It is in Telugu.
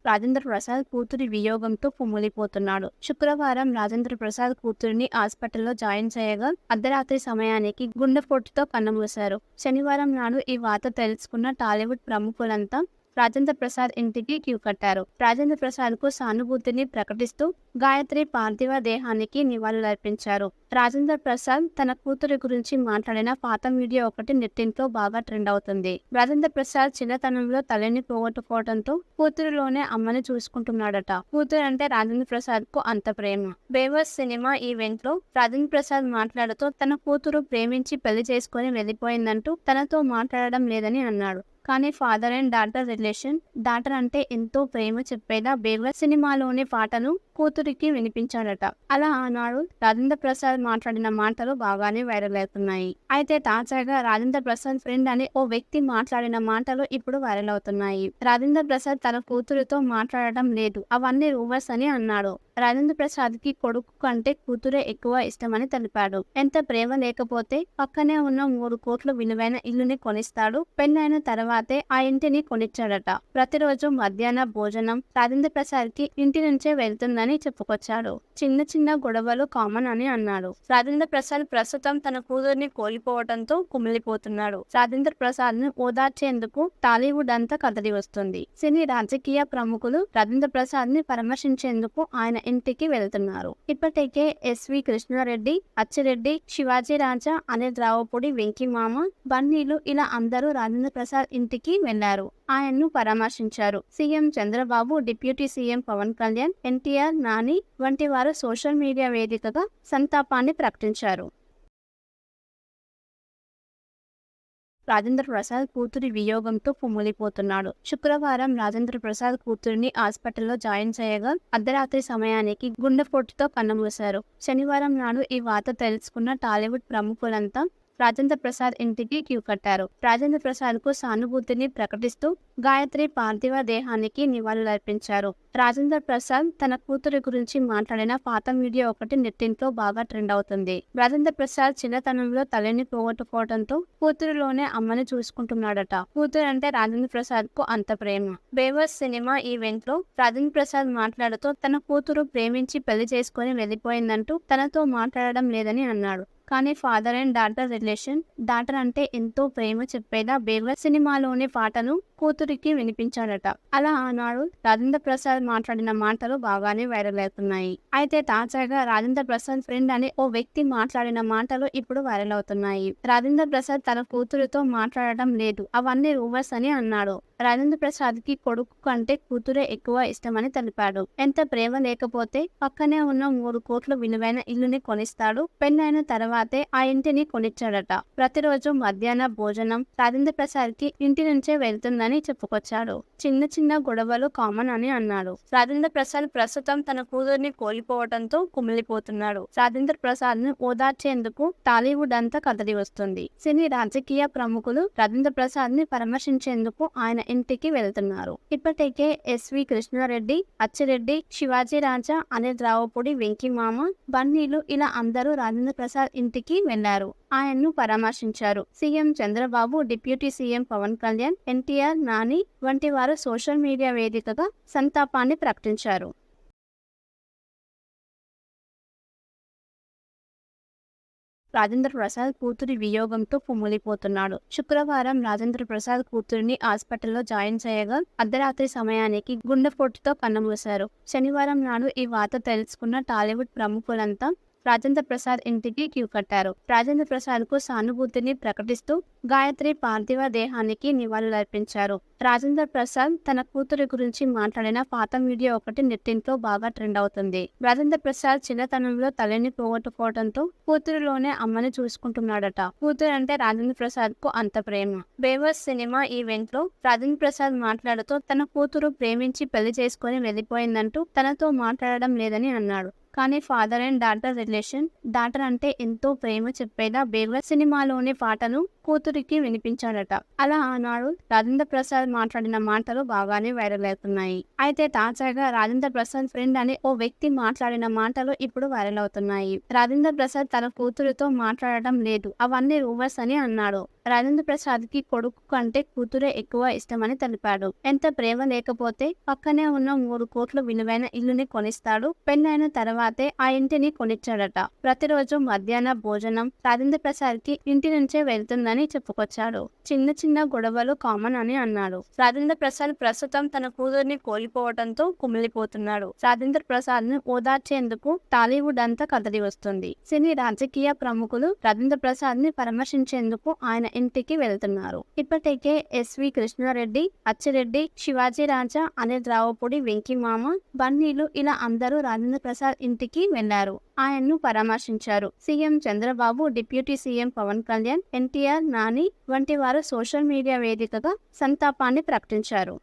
రాజేంద్ర ప్రసాద్ కూతురి వియోగంతో కుమిలిపోతున్నాడు. శుక్రవారం రాజేంద్ర ప్రసాద్ కూతురిని హాస్పిటల్లో జాయిన్ చేయగా అర్ధరాత్రి సమయానికి గుండెపోటుతో కన్నుమూశారు. శనివారం నాడు ఈ వార్త తెలుసుకున్న టాలీవుడ్ ప్రముఖులంతా రాజేంద్ర ప్రసాద్ ఇంటికి క్యూ కట్టారు. రాజేంద్ర ప్రసాద్ కు సానుభూతిని ప్రకటిస్తూ గాయత్రి పార్థివ దేహానికి నివాళులర్పించారు. రాజేంద్ర ప్రసాద్ తన కూతురి గురించి మాట్లాడిన పాత వీడియో ఒకటి నెట్టింట్లో బాగా ట్రెండ్ అవుతుంది. రాజేంద్ర ప్రసాద్ చిన్నతనంలో తల్లిని పోగొట్టుకోవడంతో కూతురులోనే అమ్మని చూసుకుంటున్నాడట. కూతురు అంటే రాజేంద్ర ప్రసాద్ కు అంత ప్రేమ. బేవర్స్ సినిమా ఈవెంట్ లో రాజేంద్ర ప్రసాద్ మాట్లాడుతూ తన కూతురు ప్రేమించి పెళ్లి చేసుకుని వెళ్లిపోయిందంటూ తనతో మాట్లాడడం లేదని అన్నాడు. కానీ father and daughter relation, daughter అంటే ఎంతో ప్రేమ చెప్పేలా బేవర్స్ సినిమాలోని పాటను కూతురికి వినిపించాడట. అలా ఆనాడు రాజేంద్ర ప్రసాద్ మాట్లాడిన మాటలు బాగానే వైరల్ అవుతున్నాయి. అయితే తాజాగా రాజేంద్ర ప్రసాద్ ఫ్రెండ్ అనే ఓ వ్యక్తి మాట్లాడిన మాటలు ఇప్పుడు వైరల్ అవుతున్నాయి. రాజేంద్ర ప్రసాద్ తన కూతురుతో మాట్లాడడం లేదు, అవన్నీ రూమర్స్ అని అన్నాడు. రాజేంద్ర ప్రసాద్ కి కొడుకు కంటే కూతురే ఎక్కువ ఇష్టమని తెలిపాడు. ఎంత ప్రేమ లేకపోతే పక్కనే ఉన్న 3 కోట్ల విలువైన ఇల్లుని కొనిస్తాడు. పెళ్ళైన తర్వాతే ఆ ఇంటిని కొనిచ్చాడట. ప్రతిరోజు మధ్యాహ్న భోజనం రాజేంద్ర ప్రసాద్ కి ఇంటి నుంచే వెళ్తుందని చెప్పుకొచ్చాడు. చిన్న చిన్న గొడవలు కామన్ అని అన్నాడు. రాజేంద్ర ప్రసాద్ ప్రస్తుతం తన కూతుర్ని కోల్పోవడంతో కుమిలిపోతున్నాడు. రాజేంద్ర ప్రసాద్ ను ఓదార్చేందుకు టాలీవుడ్ అంతా కదలి వస్తుంది. సినీ రాజకీయ ప్రముఖులు రాజేంద్ర ప్రసాద్ ని పరామర్శించేందుకు ఆయన ఇంటికి వెళ్తున్నారు. ఇప్పటికే ఎస్వి కృష్ణారెడ్డి, అచ్చిరెడ్డి, శివాజీ రాజా, అనిల్ రావుపూడి, వెంకీ మామ, బన్నీలు ఇలా అందరూ రాజేంద్ర ప్రసాద్ ఇంటికి వెళ్లారు. ఆయన్ను పరామర్శించారు. CM Chandrababu, deputy CM Pawan Kalyan, NTR, Nani వంటి వారు సోషల్ మీడియా వేదికగా సంతాపాన్ని ప్రకటించారు. రాజేంద్ర ప్రసాద్ కూతురి వియోగంతో కుమిలిపోతున్నాడు. శుక్రవారం రాజేంద్ర ప్రసాద్ కూతురిని హాస్పిటల్లో జాయిన్ చేయగా అర్ధరాత్రి సమయానికి గుండెపోటుతో కన్నుమూశారు. శనివారం నాడు ఈ వార్త తెలుసుకున్న టాలీవుడ్ ప్రముఖులంతా రాజేంద్ర ప్రసాద్ ఇంటికి క్యూ కట్టారు. రాజేంద్ర ప్రసాద్ కు సానుభూతిని ప్రకటిస్తూ గాయత్రి పార్థివ దేహానికి నివాళులర్పించారు. రాజేంద్ర ప్రసాద్ తన కూతురి గురించి మాట్లాడిన పాత వీడియో ఒకటి నెట్టింట్లో బాగా ట్రెండ్ అవుతుంది. రాజేంద్ర ప్రసాద్ చిన్నతనంలో తల్లిని పోగొట్టుకోవడంతో కూతురులోనే అమ్మని చూసుకుంటున్నాడట. కూతురు అంటే రాజేంద్ర ప్రసాద్ కు అంత ప్రేమ. బేవర్స్ సినిమా ఈవెంట్ లో రాజేంద్ర ప్రసాద్ మాట్లాడుతూ తన కూతురు ప్రేమించి పెళ్లి చేసుకుని వెళ్లిపోయిందంటూ తనతో మాట్లాడడం లేదని అన్నాడు. కానీ father and daughter relation, daughter అంటే ఎంతో ప్రేమ చెప్పేలా బేవర్స్ సినిమాలోని పాటను కూతురికి వినిపించాడట. అలా ఆనాడు రాజేంద్ర ప్రసాద్ మాట్లాడిన మాటలు బాగానే వైరల్ అవుతున్నాయి. అయితే తాజాగా రాజేంద్ర ప్రసాద్ ఫ్రెండ్ అనే ఓ వ్యక్తి మాట్లాడిన మాటలు ఇప్పుడు వైరల్ అవుతున్నాయి. రాజేంద్ర ప్రసాద్ తన కూతురుతో మాట్లాడడం లేదు, అవన్నీ రూమర్స్ అని అన్నాడు. రాజేంద్ర ప్రసాద్ కి కొడుకు కంటే కూతురే ఎక్కువ ఇష్టమని తెలిపాడు. ఎంత ప్రేమ లేకపోతే పక్కనే ఉన్న 3 కోట్ల విలువైన ఇల్లుని కొనిస్తాడు. పెళ్ళైన తర్వాతే ఆ ఇంటిని కొనిచ్చాడట. ప్రతిరోజు మధ్యాహ్న భోజనం రాజేంద్ర ప్రసాద్ కి ఇంటి నుంచే వెళ్తుందని చెప్పుకొచ్చాడు. చిన్న చిన్న గొడవలు కామన్ అని అన్నాడు. రాజేంద్ర ప్రసాద్ ప్రస్తుతం తన కూతుర్ని కోల్పోవడంతో కుమిలిపోతున్నాడు. రాజేంద్ర ప్రసాద్ ను ఓదార్చేందుకు టాలీవుడ్ అంతా కదలి వస్తుంది. సినీ రాజకీయ ప్రముఖులు రాజేంద్ర ప్రసాద్ ని పరామర్శించేందుకు ఆయన ఇంటికి వెళ్తున్నారు. ఇప్పటికే ఎస్వి కృష్ణారెడ్డి, అచ్చిరెడ్డి, శివాజీ రాజా, అనిల్ రావుపూడి, వెంకీ మామ, బన్నీలు ఇలా అందరూ రాజేంద్ర ప్రసాద్ ఇంటికి వెళ్లారు. ఆయన్ను పరామర్శించారు. CM Chandrababu, deputy CM Pawan Kalyan, NTR, Nani వంటి వారు సోషల్ మీడియా వేదికగా సంతాపాన్ని ప్రకటించారు. రాజేంద్ర ప్రసాద్ కూతురి వియోగంతో కుమిలిపోతున్నాడు. శుక్రవారం రాజేంద్ర ప్రసాద్ కూతురిని హాస్పిటల్లో జాయిన్ చేయగా అర్ధరాత్రి సమయానికి గుండెపోటుతో కన్నుమూశారు. శనివారం నాడు ఈ వార్త తెలుసుకున్న టాలీవుడ్ ప్రముఖులంతా రాజేంద్ర ప్రసాద్ ఇంటికి క్యూ కట్టారు. రాజేంద్ర ప్రసాద్ కు సానుభూతిని ప్రకటిస్తూ గాయత్రి పార్థివ దేహానికి నివాళులర్పించారు. రాజేంద్ర ప్రసాద్ తన కూతురి గురించి మాట్లాడిన పాత వీడియో ఒకటి నెట్టింట్లో బాగా ట్రెండ్ అవుతుంది. రాజేంద్ర ప్రసాద్ చిన్నతనంలో తల్లిని పోగొట్టుకోవడంతో కూతురులోనే అమ్మని చూసుకుంటున్నాడట. కూతురు అంటే రాజేంద్ర ప్రసాద్ కు అంత ప్రేమ. బేవర్స్ సినిమా ఈవెంట్ లో రాజేంద్ర ప్రసాద్ మాట్లాడుతూ తన కూతురు ప్రేమించి పెళ్లి చేసుకుని వెళ్లిపోయిందంటూ తనతో మాట్లాడడం లేదని అన్నాడు. కానీ father and daughter relation, daughter అంటే ఎంతో ప్రేమ చెప్పేలా బేవర్స్ సినిమాలోని పాటను కూతురికి వినిపించాడట. అలా ఆనాడు రాజేంద్ర ప్రసాద్ మాట్లాడిన మాటలు బాగానే వైరల్ అవుతున్నాయి. అయితే తాజాగా రాజేంద్ర ప్రసాద్ ఫ్రెండ్ అనే ఓ వ్యక్తి మాట్లాడిన మాటలు ఇప్పుడు వైరల్ అవుతున్నాయి. రాజేంద్ర ప్రసాద్ తన కూతురుతో మాట్లాడడం లేదు, అవన్నీ రూమర్స్ అని అన్నాడు. రాజేంద్ర ప్రసాద్ కి కొడుకు కంటే కూతురే ఎక్కువ ఇష్టమని తెలిపాడు. ఎంత ప్రేమ లేకపోతే పక్కనే ఉన్న 3 కోట్ల విలువైన ఇల్లుని కొనిస్తాడు. పెళ్ళైన తర్వాతే ఆ ఇంటిని కొనిచ్చాడట. ప్రతిరోజు మధ్యాహ్న భోజనం రాజేంద్ర ప్రసాద్ కి ఇంటి నుంచే వెళ్తుందని చెప్పుకొచ్చాడు. చిన్న చిన్న గొడవలు కామన్ అని అన్నాడు. రాజేంద్ర ప్రసాద్ ప్రస్తుతం తన కూతుర్ని కోల్పోవడంతో కుమిలిపోతున్నాడు. రాజేంద్ర ప్రసాద్ ను ఓదార్చేందుకు టాలీవుడ్ అంతా కదలి వస్తుంది. సినీ రాజకీయ ప్రముఖులు రాజేంద్ర ప్రసాద్ ని పరామర్శించేందుకు ఆయన ఇంటికి వెళ్తున్నారు. ఇప్పటికే ఎస్వి కృష్ణారెడ్డి, అచ్చిరెడ్డి, శివాజీ రాజా, అనిల్ రావుపూడి, వెంకీమామ, బన్నీలు ఇలా అందరూ రాజేంద్ర ప్రసాద్ ఇంటికి వెళ్లారు. ఆయన్ను పరామర్శించారు. CM Chandrababu, deputy CM Pawan Kalyan, NTR, Nani వంటి వారు సోషల్ మీడియా వేదికగా సంతాపాన్ని ప్రకటించారు.